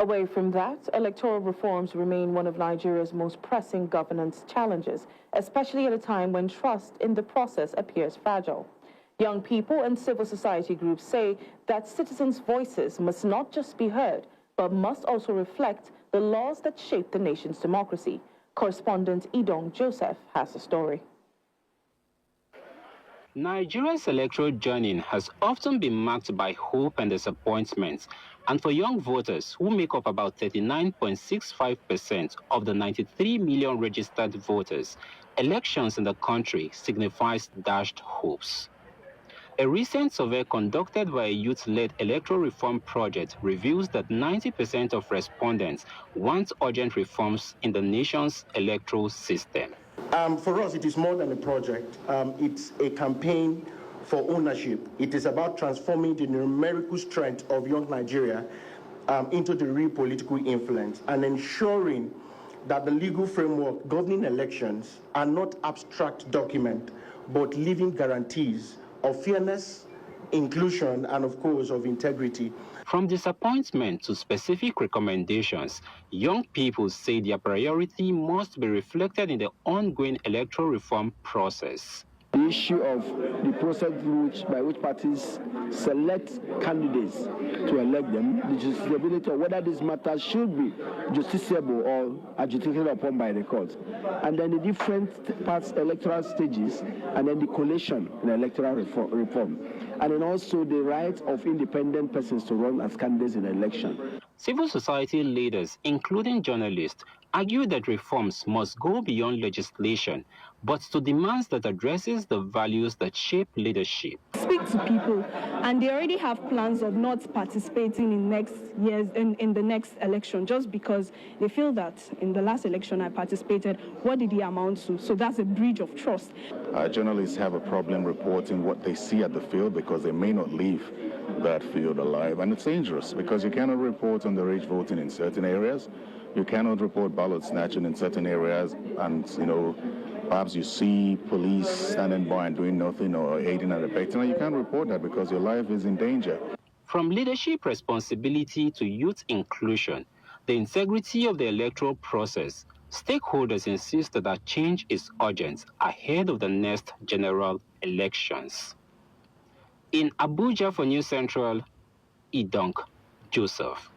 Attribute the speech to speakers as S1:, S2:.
S1: Away from that, electoral reforms remain one of Nigeria's most pressing governance challenges, especially at a time when trust in the process appears fragile. Young people and civil society groups say that citizens' voices must not just be heard, but must also reflect the laws that shape the nation's democracy. Correspondent Idong Joseph has the story.
S2: Nigeria's electoral journey has often been marked by hope and disappointment, and for young voters who make up about 39.65% of the 93 million registered voters, elections in the country signifies dashed hopes. A recent survey conducted by a youth-led electoral reform project reveals that 90% of respondents want urgent reforms in the nation's electoral system.
S3: For us, it is more than a project. It's a campaign for ownership. It is about transforming the numerical strength of young Nigeria into the real political influence and ensuring that the legal framework governing elections are not abstract documents, but living guarantees of fairness, inclusion, and of course, of integrity.
S2: From disappointment to specific recommendations, young people say their priority must be reflected in the ongoing electoral reform process.
S4: The issue of the process by which parties select candidates to elect them, the justiciability of whether this matter should be justiciable or adjudicated upon by the court, and then the different parts electoral stages, and then the collation in electoral reform, and then also the right of independent persons to run as candidates in an election.
S2: Civil society leaders, including journalists, argue that reforms must go beyond legislation, but to demands that addresses the values that shape leadership.
S5: Speak to people, and they already have plans of not participating in the next election, just because they feel that in the last election I participated, what did it amount to? So that's a breach of trust.
S6: Journalists have a problem reporting what they see at the field because they may not leave that field alive, and it's dangerous because you cannot report underage voting in certain areas. You cannot report ballot snatching in certain areas, and perhaps you see police standing by and doing nothing or aiding and abetting, and you can't report that because your life is in danger.
S2: From leadership responsibility to youth inclusion, the integrity of the electoral process, stakeholders insist that change is urgent ahead of the next general elections. In Abuja for News Central, Idong Joseph.